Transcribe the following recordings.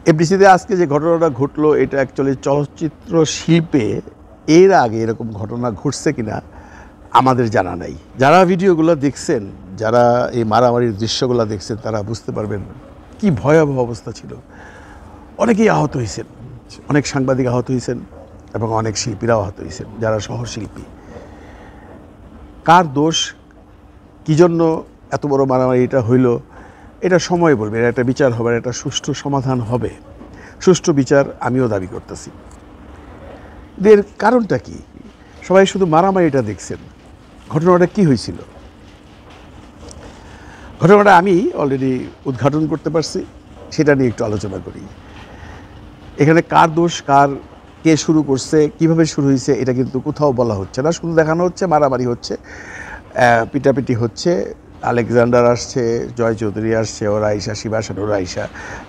এফডিসিতে আজকে যে ঘটনাটা ঘটলো এটা অ্যাকচুয়ালি চলচ্চিত্র শিল্পে এর আগে এরকম ঘটনা ঘটছে কিনা আমাদের জানা নাই। যারা ভিডিওগুলো দেখছেন, যারা এই মারামারির দৃশ্যগুলো দেখছেন, তারা বুঝতে পারবেন কি ভয়াবহ অবস্থা ছিল। অনেকেই আহত হয়েছেন, অনেক সাংবাদিক আহত হয়েছেন এবং অনেক শিল্পীরাও আহত হয়েছেন, যারা সহশিল্পী। কার দোষ, কী জন্য এত বড় মারামারি এটা হইল, এটা সময় বলবে। এটা একটা বিচার হবে, একটা সুষ্ঠু সমাধান হবে, সুষ্ঠু বিচার আমিও দাবি করতেছি। এর কারণটা কি? সবাই শুধু মারামারিটা দেখছেন, ঘটনাটা কি হয়েছিল? ঘটনাটা আমি অলরেডি উদ্ঘাটন করতে পারছি, সেটা নিয়ে একটু আলোচনা করি। এখানে কার দোষ, কে শুরু করছে, কিভাবে শুরু হয়েছে, এটা কিন্তু কোথাও বলা হচ্ছে না। শুধু দেখানো হচ্ছে মারামারি হচ্ছে, পিটাপিটি হচ্ছে, আলেকজান্ডার আসছে, জয় চৌধুরী আসছে, ওরা আইসা, শিবাসন ওরা আইসা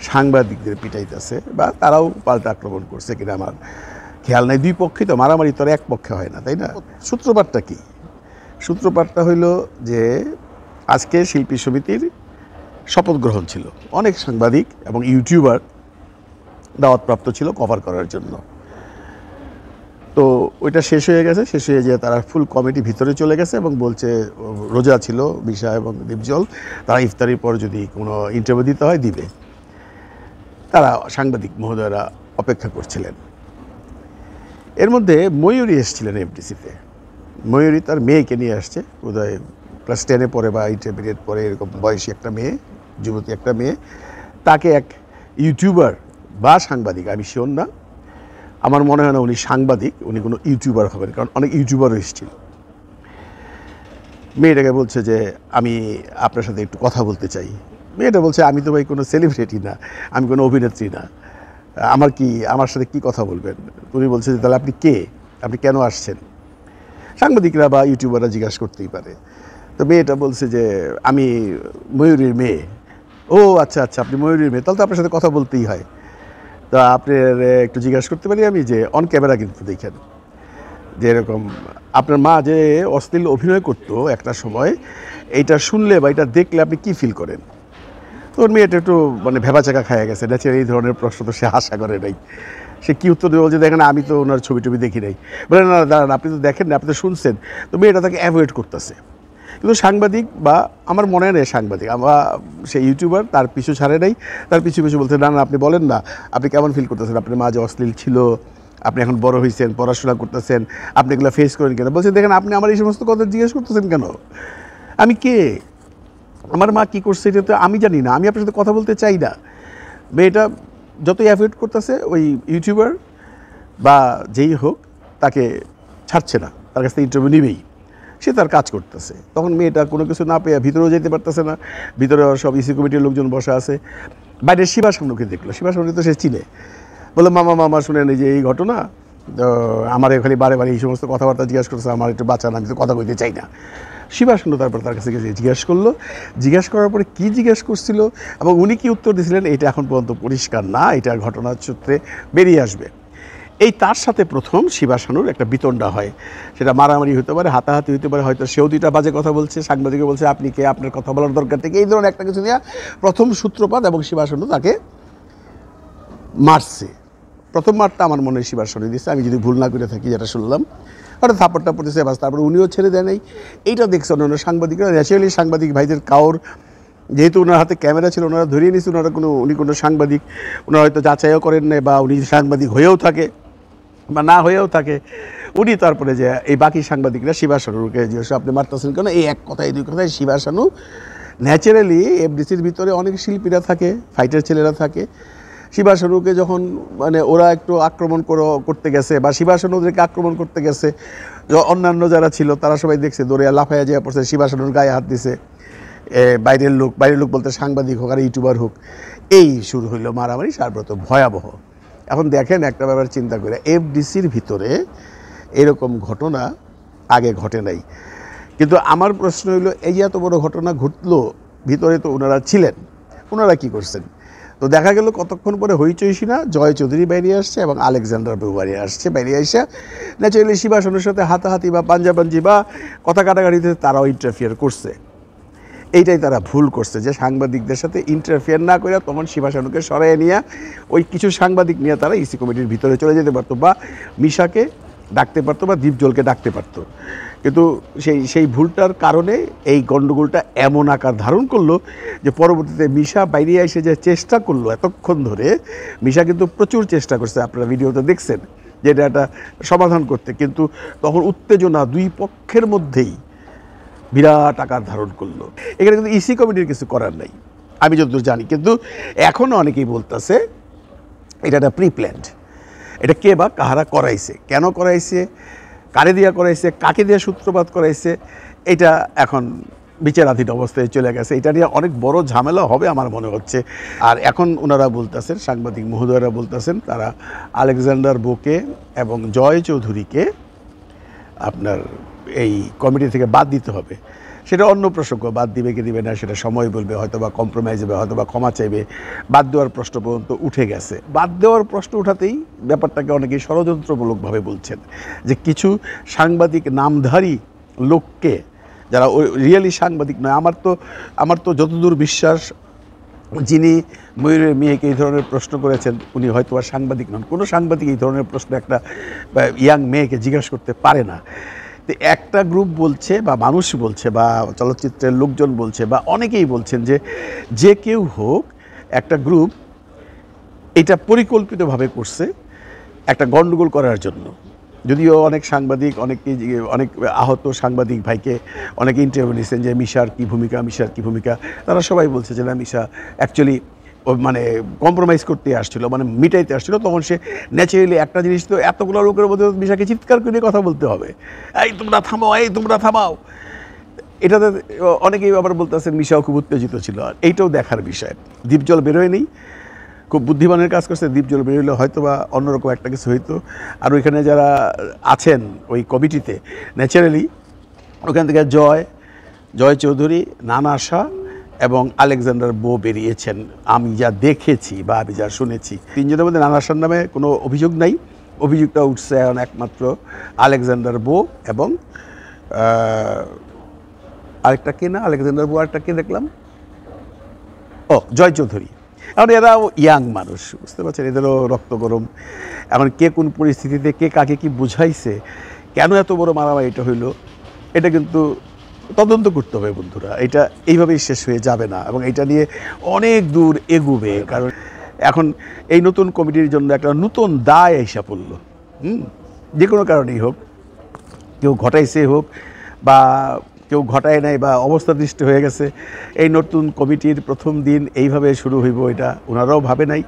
সাংবাদিকদের পিটাইতেছে, বা তারাও পাল্টা আক্রমণ করছে কিনা আমার খেয়াল নাই। দুই পক্ষই তো, মারামারি তো এক পক্ষে হয় না, তাই না? সূত্রপাতটা কি? সূত্রপাতটা হইল যে আজকে শিল্পী সমিতির শপথ গ্রহণ ছিল। অনেক সাংবাদিক এবং ইউটিউবার দাওয়াতপ্রাপ্ত ছিল কভার করার জন্য। তো ওইটা শেষ হয়ে গেছে, শেষ হয়ে যেয়ে তারা ফুল কমিটি ভিতরে চলে গেছে এবং বলছে, রোজা ছিল বিশা এবং দীপজল, তারা ইফতারির পর যদি কোনো ইন্টারভিউ দিতে হয় দিবে। তারা সাংবাদিক মহোদয়রা অপেক্ষা করছিলেন। এর মধ্যে ময়ূরী এসেছিলেন এফডিসিতে। ময়ূরী তার মেয়েকে নিয়ে আসছে, বোধহয় ক্লাস 10-এ পড়ে বা ইন্টারমিডিয়েট পরে, এরকম বয়সী একটা মেয়ে, যুবতী একটা মেয়ে। তাকে এক ইউটিউবার বা সাংবাদিক, আমি শিওর না, আমার মনে হয় না উনি সাংবাদিক, উনি কোনো ইউটিউবার হবেন, কারণ অনেক ইউটিউবারও এসেছিল। মেয়েটাকে বলছে যে আমি আপনার সাথে একটু কথা বলতে চাই। মেয়েটা বলছে, আমি তো ভাই কোনো সেলিব্রিটি না, আমি কোনো অভিনেত্রী না, আমার সাথে কি কথা বলবেন? উনি বলছে যে তাহলে আপনি কে, আপনি কেন আসছেন? সাংবাদিকরা বা ইউটিউবাররা জিজ্ঞাসা করতেই পারে। তো মেয়েটা বলছে যে আমি ময়ূরীর মেয়ে। ও আচ্ছা আচ্ছা, আপনি ময়ূরীর মেয়ে, তাহলে তো আপনার সাথে কথা বলতেই হয়। তা আপনার একটু জিজ্ঞাসা করতে পারি আমি, যে অন ক্যামেরা কিন্তু দেখেন যে এরকম আপনার মা যে অশ্লীল অভিনয় করতো একটা সময়, এইটা শুনলে বা এটা দেখলে আপনি কি ফিল করেন? তো ওর মেয়েটা একটু মানে ভেবাচাকা খাইয়া গেছে, ন্যাচারালি এই ধরনের প্রশ্ন তো সে আশা করে নাই। সে কী উত্তর দেবে? বলছে, দেখেন আমি তো ওনার ছবি টবি দেখি নাই। বলে, না দাঁড়ান, আপনি তো দেখেন না, আপনি তো শুনছেন। তো মেয়েটা তাকে অ্যাভয়েড করতেছে। কিন্তু সাংবাদিক, বা আমার মনে নেই সাংবাদিক, আমরা সে ইউটিউবার, তার পিছু ছাড়ে নাই, তার পিছু পিছু বলতে, না না আপনি বলেন না, আপনি কেমন ফিল করতেছেন, আপনার মা যে অশ্লীল ছিল, আপনি এখন বড় হয়েছেন, পড়াশোনা করতেছেন, আপনি এগুলো ফেস করেন কেন? বলছে, দেখেন আপনি আমার এই সমস্ত কথা জিজ্ঞেস করতেছেন কেন? আমি কে, আমার মা কী করছে এটা তো আমি জানি না, আমি আপনার সাথে কথা বলতে চাই না। মেয়েটা যতই অ্যাভয়েড করতেছে, ওই ইউটিউবার বা যেই হোক তাকে ছাড়ছে না, তার কাছ থেকে ইন্টারভিউ নিবেই, সে তার কাজ করতেছে। তখন মেয়েটা কোনো কিছু না পেয়ে ভিতরেও যেতে পারতেছে না, ভিতরে সব ইসি কমিটির লোকজন বসা আছে। বাইরে শিবাসানুকে দেখলো, শিবাসানুকে তো সে চিনে। বললো, মামা শুনেন, এই যে এই ঘটনা, তো আমার এখানে বারে বারে এই সমস্ত কথাবার্তা জিজ্ঞাসা করছে, আমার একটু বাঁচান, আমি তো কথা কইতে চাই না। শিবাসানু তারপর তার কাছে গিয়ে জিজ্ঞাসা করলো। জিজ্ঞাসা করার পরে কী জিজ্ঞাসা করছিল এবং উনি কী উত্তর দিয়েছিলেন, এটা এখন পর্যন্ত পরিষ্কার না, এটা ঘটনার সূত্রে বেরিয়ে আসবে। এই তার সাথে প্রথম শিবাসানুর একটা বিতণ্ডা হয়, সেটা মারামারি হতে পারে, হাতাহাতি হতে পারে, হয়তো সেও দুইটা বাজে কথা বলছে, সাংবাদিকও বলছে আপনি কে, আপনার কথা বলার দরকার থেকে, এই ধরনের একটা কিছু নিয়ে প্রথম সূত্রপাত, এবং শিবাসানু তাকে মারছে। প্রথম মারটা আমার মনে হয় শিবাসানু দিচ্ছে, আমি যদি ভুল না করে থাকি, যেটা শুনলাম। হঠাৎ থাপ্পড়টা পড়েছে, বাস তারপরে উনিও ছেড়ে দেয় নাই। এইটা দেখছে অন্যান্য সাংবাদিকরা, ন্যাচারালি সাংবাদিক ভাইদের কাউর, যেহেতু ওনার হাতে ক্যামেরা ছিল, ওনারা ধরিয়ে নিয়েছে উনি কোনো সাংবাদিক, ওনারা হয়তো যাচাইও করেন নাই, বা উনি সাংবাদিক হয়েও থাকে বা না হয়েও থাকে, উনি তারপরে যে এই বাকি সাংবাদিকরা শিবাসানুকে জিজ্ঞাসা, আপনি মারতেছেন কেন, এই এক কথায় দুই কথায় শিবাসানু, ন্যাচারালি এফডিসির ভিতরে অনেক শিল্পীরা থাকে, ফাইটার ছেলেরা থাকে, শিবাসানুকে যখন মানে ওরা একটু আক্রমণ করতে গেছে, বা শিবাসানু ওদেরকে আক্রমণ করতে গেছে, অন্যান্য যারা ছিল তারা সবাই দেখছে, দৌড়িয়া লাফাইয়া যাওয়া পড়ছে, শিবাসানুর গায়ে হাত দিছে বাইরের লোক বলতে সাংবাদিক হোক আর ইউটিউবার হোক। এই শুরু হইল মারামারি, সার্বত ভয়াবহ। এখন দেখেন একটা ব্যাপার চিন্তা করে, এফডিসির ভিতরে এরকম ঘটনা আগে ঘটে নাই। কিন্তু আমার প্রশ্ন হইল, এই এত বড় ঘটনা ঘটলো, ভিতরে তো ওনারা ছিলেন, ওনারা কি করছেন? তো দেখা গেল কতক্ষণ পরে হইচই না, জয় চৌধুরী বেরিয়ে আসছে এবং আলেকজান্ডার বেরিয়ে আসছে। বেরিয়ে এসে ন্যাচারালি শিবাসানুর সাথে হাতাহাতি বা পাঞ্জাপাঞ্জি বা কথা কাটাকাটিতে তারাও ইন্টারফিয়ার করছে। এইটাই তারা ভুল করছে, যে সাংবাদিকদের সাথে ইন্টারফেয়ার না করে তখন শিবা শানুকে সরাইয়ে নিয়ে ওই কিছু সাংবাদিক নিয়ে তারা ইসি কমিটির ভিতরে চলে যেতে পারতো, বা মিশাকে ডাকতে পারতো, বা দীপজলকে ডাকতে পারতো। কিন্তু সেই ভুলটার কারণে এই গণ্ডগোলটা এমন আকার ধারণ করলো যে পরবর্তীতে মিশা বাইরে এসে যে চেষ্টা করলো এতক্ষণ ধরে, মিশা কিন্তু প্রচুর চেষ্টা করছে, আপনারা ভিডিওতে দেখছেন, যে এটা একটা সমাধান করতে, কিন্তু তখন উত্তেজনা দুই পক্ষের মধ্যেই বিরাট আকার ধারণ করলো। এখানে কিন্তু ইসি কমিটির কিছু করার নাই আমি যতদূর জানি, কিন্তু এখনও অনেকেই বলতেছে এটা একটা প্রি প্ল্যান্ড। এটা কে বা কাহারা করাইছে, কেন করাইছে, কারে দিয়া করাইছে, কাকে দিয়ে সূত্রপাত করাইছে, এটা এখন বিচারাধীন অবস্থায় চলে গেছে। এটা নিয়ে অনেক বড় ঝামেলা হবে আমার মনে হচ্ছে। আর এখন ওনারা বলতেছেন, সাংবাদিক মহোদয়রা বলতেছেন, তারা আলেকজান্ডার বোকে এবং জয় চৌধুরীকে আপনার এই কমিটি থেকে বাদ দিতে হবে। সেটা অন্য প্রসঙ্গ, বাদ দিবে কি দিবে না সেটা সময় বলবে, হয়তো বা কম্প্রোমাইজ হবে, হয়তো বা ক্ষমা চাইবে। বাদ দেওয়ার প্রশ্ন পর্যন্ত উঠে গেছে। বাদ দেওয়ার প্রশ্ন উঠাতেই ব্যাপারটাকে অনেকেই ষড়যন্ত্রমূলকভাবে বলছেন, যে কিছু সাংবাদিক নামধারী লোককে, যারা রিয়েলি সাংবাদিক নয়, আমার তো যতদূর বিশ্বাস, যিনি ময়ূরের মেয়েকে এই ধরনের প্রশ্ন করেছেন উনি হয়তো আর সাংবাদিক নন। কোনো সাংবাদিক এই ধরনের প্রশ্ন একটা ইয়াং মেয়েকে জিজ্ঞাসা করতে পারে না। তো একটা গ্রুপ বলছে, বা মানুষ বলছে, বা চলচ্চিত্রের লোকজন বলছে, বা অনেকেই বলছেন যে কেউ হোক, একটা গ্রুপ এটা পরিকল্পিতভাবে করছে একটা গণ্ডগোল করার জন্য। যদিও অনেক সাংবাদিক, অনেক আহত সাংবাদিক ভাইকে অনেকে ইন্টারভিউ নিয়েছেন যে মিশার কী ভূমিকা, তারা সবাই বলছে যে না, মিশা অ্যাকচুয়ালি মানে কম্প্রোমাইজ করতে আসছিল, মানে মিটাইতে আসছিল। তখন সে ন্যাচারালি একটা জিনিস, তো এতগুলো লোকের মধ্যে মিশাকে চিৎকার করে কথা বলতে হবে, এই তোমরা থামাও। এটাতে অনেকেই আবার বলতেছেন মিশাও খুব উত্তেজিত ছিল। আর এইটাও দেখার বিষয়। দীপজল বেরোয়নি, খুব বুদ্ধিমানের কাজ করছে। দীপজল বেরোলে হয়তো বা অন্যরকম একটা কিছু হইতো। আর ওইখানে যারা আছেন ওই কমিটিতে, ন্যাচারালি ওখান থেকে জয় চৌধুরী, নানা শাহ এবং আলেকজান্ডার বো বেরিয়েছেন, আমি যা দেখেছি বা আমি যা শুনেছি। তিনজনের মধ্যে নানা শাহর নামে কোনো অভিযোগ নাই। অভিযোগটা উঠছে এখন একমাত্র আলেকজান্ডার বো এবং আরেকটা কে না, আলেকজান্ডার বো আরেকটা কে দেখলাম, জয় চৌধুরী। এখন এরাও ইয়াং মানুষ, বুঝতে পারছেন, এদেরও রক্ত গরম। এখন কে কোন পরিস্থিতিতে কে কাকে কি বুঝাইছে, কেন এত বড় মারামারিটা হইলো, এটা কিন্তু তদন্ত করতে হবে বন্ধুরা। এটা এইভাবেই শেষ হয়ে যাবে না, এবং এটা নিয়ে অনেক দূর এগুবে। কারণ এখন এই নতুন কমিটির জন্য একটা নতুন দায় এসে পড়লো। যে কোনো কারণেই হোক, কেউ ঘটাইছে হোক বা কেউ ঘটায় নাই, বা অবস্থা দৃষ্টি হয়ে গেছে, এই নতুন কমিটির প্রথম দিন এইভাবে শুরু হইব এটা ওনারাও ভাবে নাই।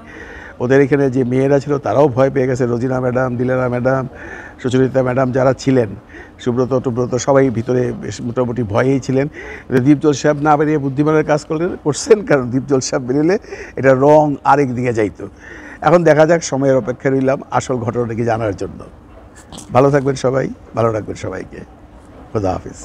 ওদের এখানে যে মেয়েরা ছিল তারাও ভয় পেয়ে গেছে। Rozina madam, Dilena madam, Sucharita madam যারা ছিলেন, সুব্রত সবাই ভিতরে বেশ মোটামুটি ভয়েই ছিলেন। দীপজল সাহেব না বেরিয়ে বুদ্ধিমানের কাজ করছেন, কারণ দীপজল সাহেব বেরিয়ে এটা রং আরেক দিকে যাইতো। এখন দেখা যাক, সময়ের অপেক্ষা রইলাম আসল ঘটনাটা কি জানার জন্য। ভালো থাকবেন সবাই, ভালো রাখবেন সবাইকে। খোদা হাফিজ।